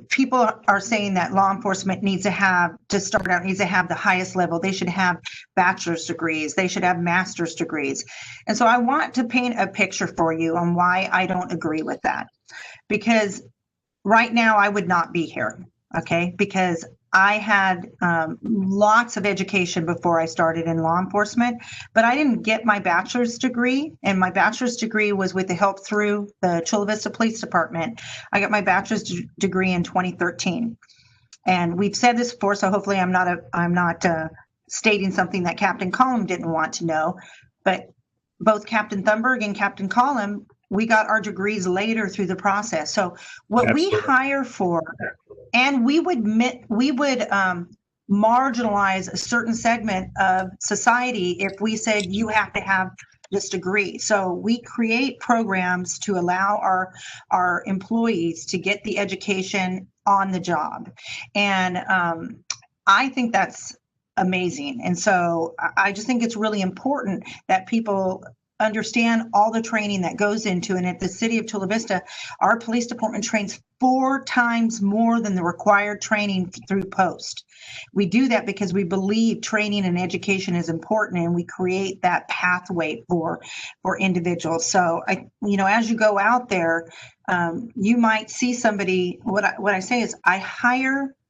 people are saying that law enforcement needs to have the highest level. They should have bachelor's degrees. They should have master's degrees. And so I want to paint a picture for you on why I don't agree with that. Because right now I would not be here, okay? Because I had lots of education before I started in law enforcement, but I didn't get my bachelor's degree, and my bachelor's degree was with the help through the Chula Vista Police Department. I got my bachelor's degree in 2013. And we've said this before, so hopefully I'm not stating something that Captain Collum didn't want to know, but both Captain Thunberg and Captain Collum, we got our degrees later through the process. So what we hire for, and we would marginalize a certain segment of society if we said you have to have this degree. So we create programs to allow our employees to get the education on the job. And I think that's amazing. And so I just think it's really important that people understand all the training that goes into it. And at the city of Chula Vista, our police department trains 4 times more than the required training through post. We do that because we believe training and education is important, and we create that pathway for individuals. So as you go out there, you might see somebody. What I say is,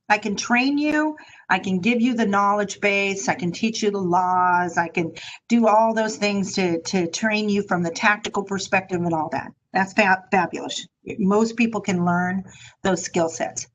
I can train you, I can give you the knowledge base, I can teach you the laws, I can do all those things to train you from the tactical perspective and all that. That's fabulous. Most people can learn those skill sets.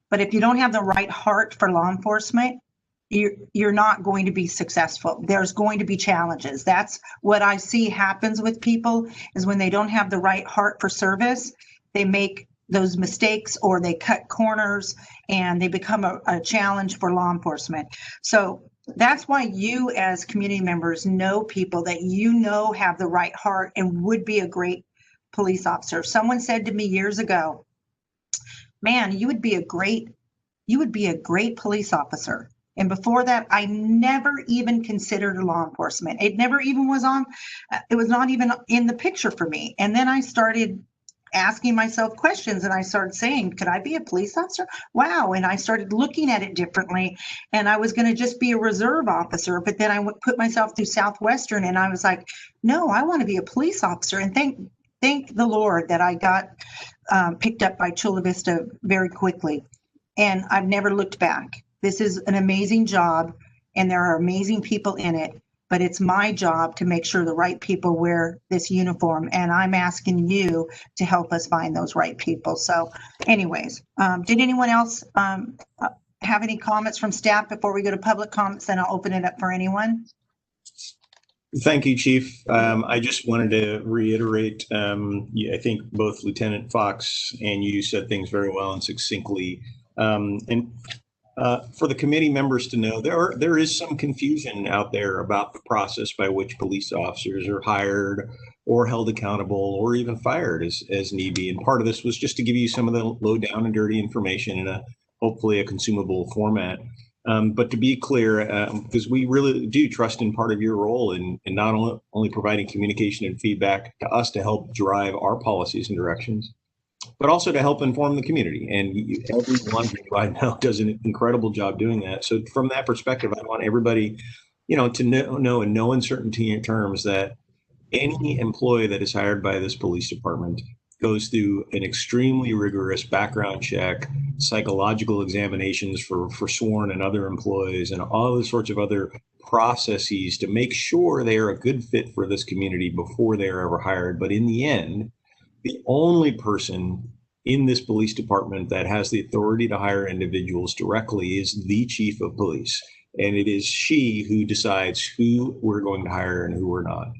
But if you don't have the right heart for law enforcement, you're not going to be successful. There's going to be challenges. That's what I see happens with people, is when they don't have the right heart for service, they make those mistakes, or they cut corners, and they become a challenge for law enforcement. So that's why you as community members know people that have the right heart and would be a great police officer. Someone said to me years ago, man, you would be a great police officer. And before that, I never even considered law enforcement. It never even was it was not even in the picture for me. And then I started asking myself questions, and I started saying, could I be a police officer? Wow. And I started looking at it differently, and I was going to just be a reserve officer. But then I put myself through Southwestern, and I was like, no, I want to be a police officer. And thank the Lord that I got picked up by Chula Vista very quickly. And I've never looked back. This is an amazing job, and there are amazing people in it. But it's my job to make sure the right people wear this uniform, and I'm asking you to help us find those right people. So anyways, did anyone else have any comments from staff before we go to public comments? Then I'll open it up for anyone. Thank you, Chief. I just wanted to reiterate, I think both Lieutenant Fox and you said things very well and succinctly. For the committee members to know, there is some confusion out there about the process by which police officers are hired or held accountable or even fired as need be. And part of this was just to give you some of the low down and dirty information in hopefully a consumable format. But to be clear, because we really do trust in part of your role in not only providing communication and feedback to us to help drive our policies and directions, but also to help inform the community. And every one of you I know does an incredible job doing that. So from that perspective, I want everybody, to know in no uncertainty in terms that any employee that is hired by this police department goes through an extremely rigorous background check, psychological examinations for sworn and other employees, and all the sorts of other processes to make sure they are a good fit for this community before they are ever hired. But in the end, the only person in this police department that has the authority to hire individuals directly is the chief of police. And it is she who decides who we're going to hire and who we're not.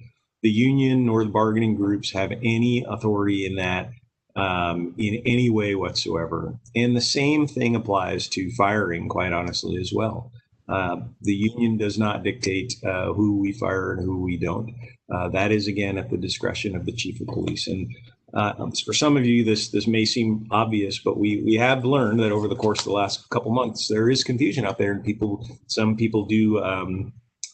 The union nor the bargaining groups have any authority in that in any way whatsoever. And the same thing applies to firing, quite honestly, as well. The union does not dictate who we fire and who we don't. That is, again, at the discretion of the chief of police. And for some of you, this may seem obvious, but we have learned that over the course of the last couple months, there is confusion out there, and some people do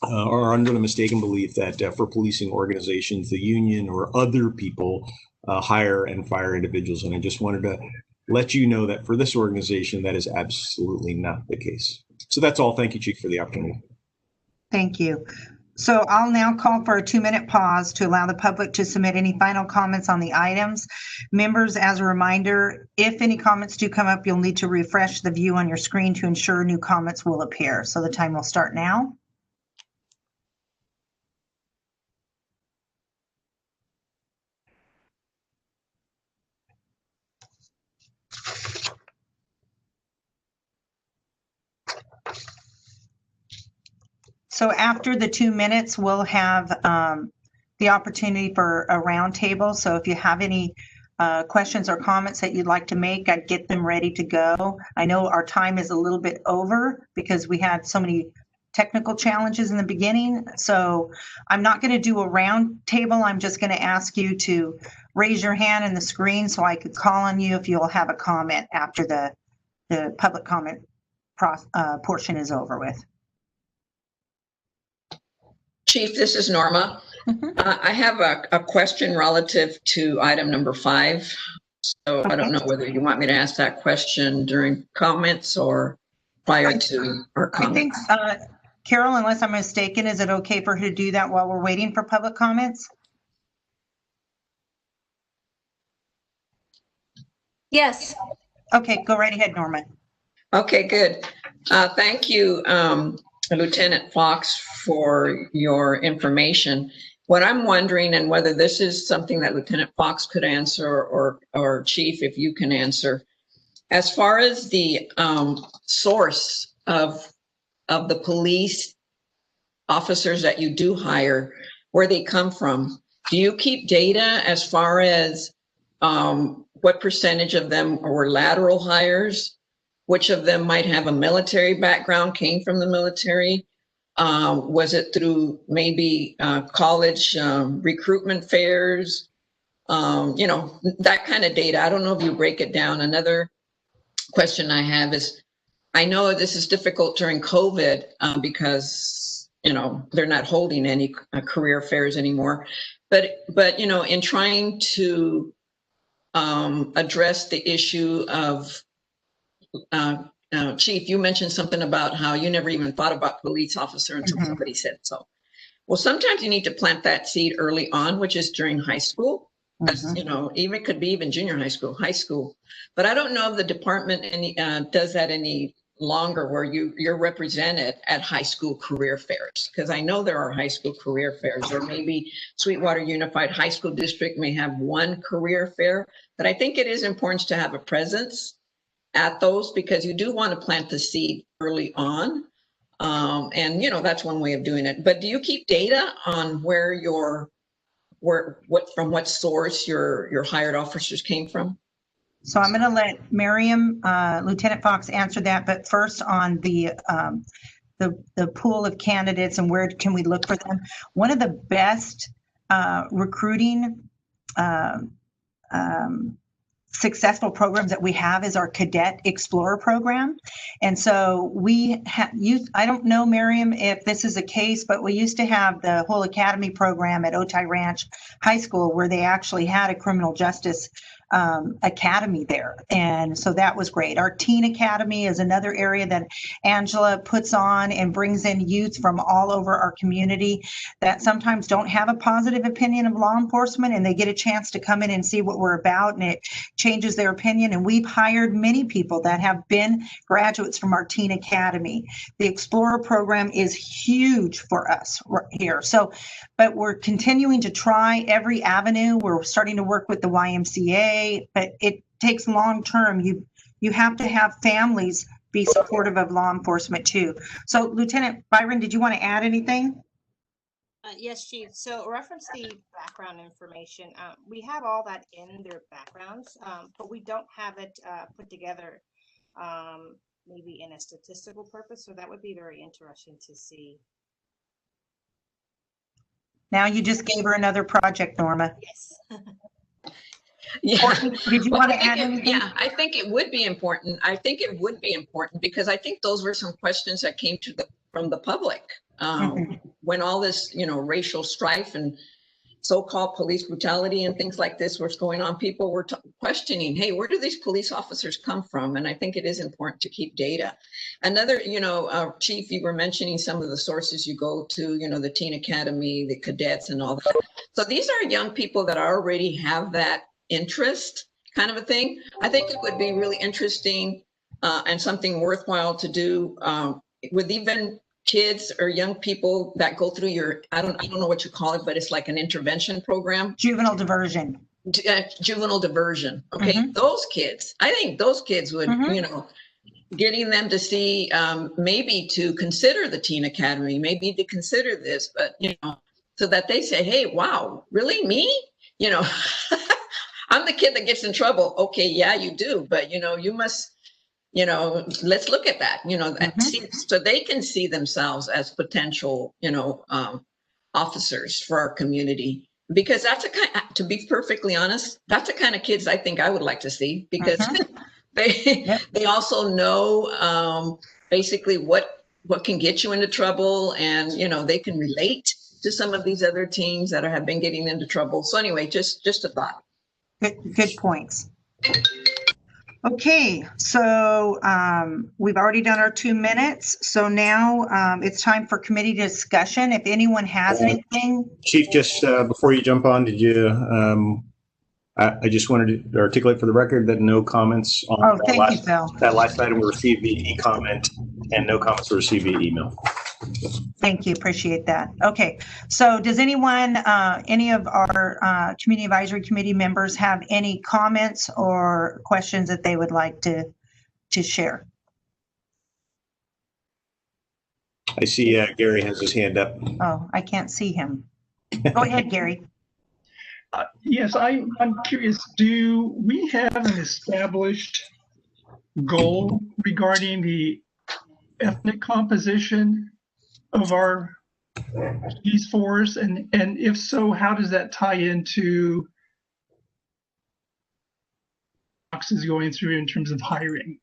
are under the mistaken belief that for policing organizations, the union or other people hire and fire individuals. And I just wanted to let you know that for this organization, that is absolutely not the case. So that's all. Thank you, Chief, for the opportunity. Thank you. So I'll now call for a 2-minute pause to allow the public to submit any final comments on the items. Members, as a reminder, if any comments do come up, you'll need to refresh the view on your screen to ensure new comments will appear. So the time will start now. So after the 2 minutes, we'll have the opportunity for a roundtable. So if you have any questions or comments that you'd like to make, I'd get them ready to go. I know our time is a little bit over because we had so many technical challenges in the beginning. So I'm not going to do a roundtable. I'm just going to ask you to raise your hand in the screen so I could call on you if you'll have a comment after the public comment portion is over with. Chief, this is Norma. I have a question relative to item number 5. So okay. I don't know whether you want me to ask that question during comments or prior to our comments. I think, Carol, unless I'm mistaken, is it okay for her to do that while we're waiting for public comments? Yes. Okay, go right ahead, Norma. Okay, good. Thank you, Lieutenant Fox, for your information. What I'm wondering, and whether this is something that Lieutenant Fox could answer or Chief, if you can answer, as far as the source of the police officers that you do hire, where they come from, do you keep data as far as what percentage of them were lateral hires? Which of them might have a military background, came from the military? Was it through maybe college recruitment fairs? That kind of data. I don't know if you break it down. Another question I have is, I know this is difficult during COVID because, they're not holding any career fairs anymore. But in trying to address the issue of Chief, you mentioned something about how you never even thought about police officer until somebody said so. Well, sometimes you need to plant that seed early on, which is during high school. As, even could be even junior high school. But I don't know if the department does that any longer, where you're represented at high school career fairs, because I know there are high school career fairs, or maybe Sweetwater Unified High School District may have one career fair. But I think it is important to have a presence at those, because you do want to plant the seed early on. And, you know, that's one way of doing it. But do you keep data on from what source your hired officers came from? So I'm going to let Miriam, Lieutenant Fox answer that, but first on the pool of candidates and where can we look for them. One of the best recruiting successful programs that we have is our Cadet Explorer program. And so we used, I don't know, Miriam, if this is a case, but we used to have the whole academy program at Otay Ranch High School where they actually had a criminal justice academy there. And so that was great. Our teen academy is another area that Angela puts on and brings in youth from all over our community that sometimes don't have a positive opinion of law enforcement, and they get a chance to come in and see what we're about, and it changes their opinion. And we've hired many people that have been graduates from our teen academy. The Explorer program is huge for us right here. So, but we're continuing to try every avenue. We're starting to work with the YMCA, but it takes long term. You have to have families be supportive of law enforcement too. So Lieutenant Byron, did you want to add anything? Yes, Chief. So reference the background information. We have all that in their backgrounds, but we don't have it put together maybe in a statistical purpose. So that would be very interesting to see. Now you just gave her another project, Norma. Yes. Yeah. Did you want to add anything? Yeah, I think it would be important. I think it would be important because I think those were some questions that came from the public when all this, you know, racial strife and so-called police brutality and things like this was going on. People were questioning, hey, where do these police officers come from? And I think it is important to keep data. Another, you know, Chief, you were mentioning some of the sources you go to, you know, the Teen Academy, the cadets and all that. So these are young people that already have that interest kind of a thing. I think it would be really interesting and something worthwhile to do with even kids or young people that go through your, I don't know what you call it, but it's like an intervention program. Juvenile diversion. Juvenile diversion. Okay. Those kids, I think those kids would, you know, getting them to see, maybe to consider the Teen Academy, maybe to consider this, but, you know, so that they say, hey, wow, really me? You know, I'm the kid that gets in trouble. Okay, yeah, you do, but you know, you must, you know, let's look at that, you know, so they can see themselves as potential, you know, officers for our community. Because that's to be perfectly honest, that's the kind of kids I think I would like to see, because they also know basically what can get you into trouble, and you know, they can relate to some of these other teens that have been getting into trouble. So anyway, just a thought. Good points. Okay, so we've already done our 2 minutes. So now it's time for committee discussion. If anyone has anything. Chief, just before you jump on, did you, I just wanted to articulate for the record that no comments on that last item were received via e-comment, and no comments were received via email. Thank you, appreciate that. Okay, so does anyone, any of our Community Advisory Committee members have any comments or questions that they would like to share? I see Gary has his hand up. Oh, I can't see him. Go ahead, Gary. Yes, I'm curious, do we have an established goal regarding the ethnic composition of our police force? And if so, how does that tie into boxes going through in terms of hiring?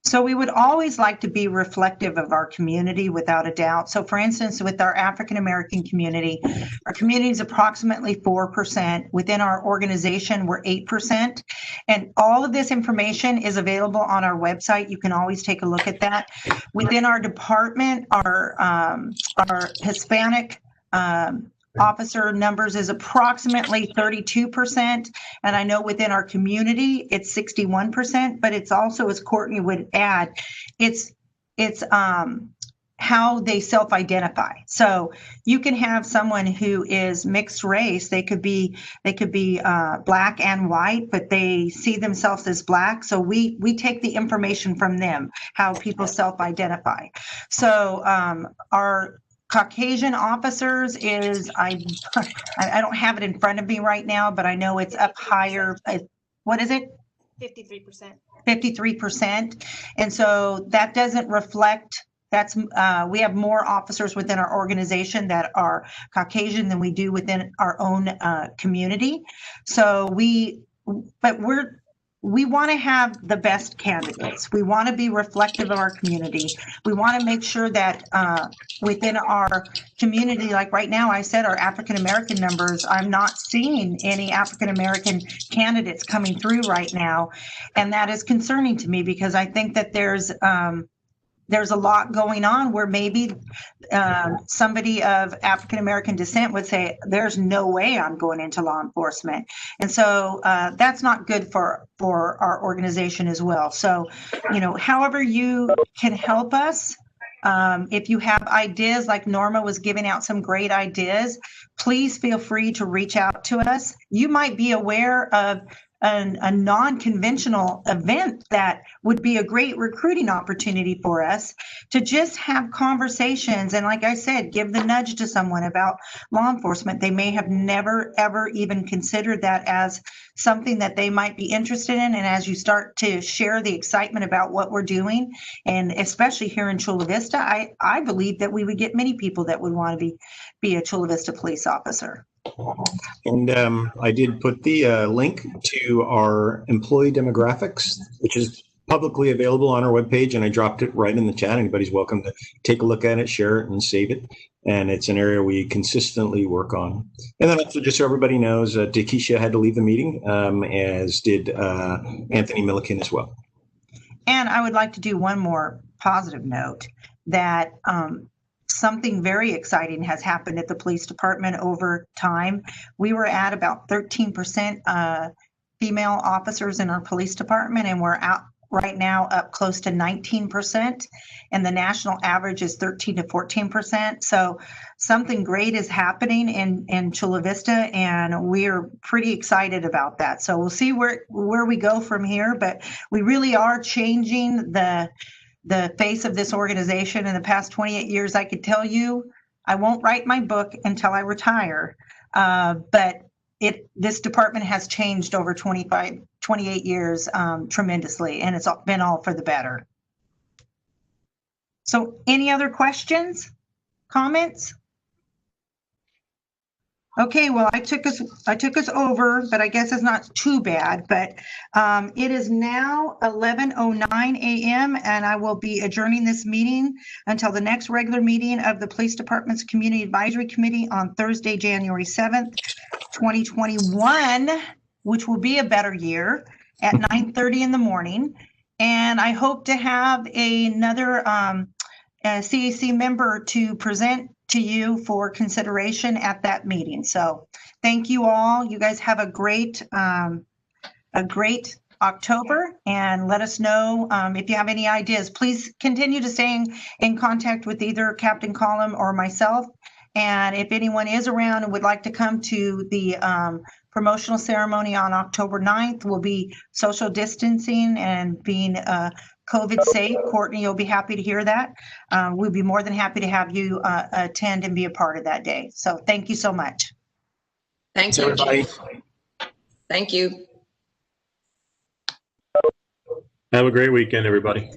So we would always like to be reflective of our community, without a doubt. So for instance, with our African-American community, our community is approximately 4%. Within our organization, we're 8%. And all of this information is available on our website. You can always take a look at that. Within our department, our Hispanic officer numbers is approximately 32%. And I know within our community, it's 61%, but it's also, as Courtney would add, it's how they self-identify. So you can have someone who is mixed race. They could be black and white, but they see themselves as black. So we take the information from them, how people self-identify. So our Caucasian officers is, I don't have it in front of me right now, but I know it's up higher. What is it? 53%. 53%. And so that doesn't reflect, that's we have more officers within our organization that are Caucasian than we do within our own community. So we want to have the best candidates. We want to be reflective of our community. We want to make sure that within our community, like right now, I said our African-American numbers, I'm not seeing any African-American candidates coming through right now. And that is concerning to me because I think that there's a lot going on where maybe somebody of African-American descent would say, there's no way I'm going into law enforcement. And so that's not good for our organization as well. So, however you can help us, if you have ideas, like Norma was giving out some great ideas, please feel free to reach out to us. You might be aware of a non-conventional event that would be a great recruiting opportunity for us to just have conversations. And like I said, give the nudge to someone about law enforcement. They may have never, ever even considered that as something that they might be interested in. And as you start to share the excitement about what we're doing, and especially here in Chula Vista, I believe that we would get many people that would want to be a Chula Vista police officer. And I did put the link to our employee demographics, which is publicly available on our webpage, and I dropped it right in the chat. Anybody's welcome to take a look at it, share it, and save it. And it's an area we consistently work on. And then also, just so everybody knows, Takesha had to leave the meeting, as did Anthony Milliken as well. And I would like to do one more positive note that something very exciting has happened at the police department over time. We were at about 13% female officers in our police department, and we're out right now up close to 19%, and the national average is 13 to 14%. So something great is happening in Chula Vista, and we're pretty excited about that. So we'll see where we go from here, but we really are changing the face of this organization. In the past 28 years, I could tell you, I won't write my book until I retire, but this department has changed over 28 years tremendously, and it's been all for the better. So any other questions, comments? Okay, well, I took us over, but I guess it's not too bad. But it is now 11:09 a.m. and I will be adjourning this meeting until the next regular meeting of the Police Department's Community Advisory Committee on Thursday, January 7th, 2021, which will be a better year, at 9:30 in the morning. And I hope to have another CAC member to present to you for consideration at that meeting. So thank you all. You guys have a great October, and let us know if you have any ideas. Please continue to stay in contact with either Captain Collum or myself. And if anyone is around and would like to come to the promotional ceremony on October 9th, we'll be social distancing and being COVID safe. Courtney, you'll be happy to hear that. We'd be more than happy to have you attend and be a part of that day. So thank you so much. Thanks, everybody. Thank you. Have a great weekend, everybody.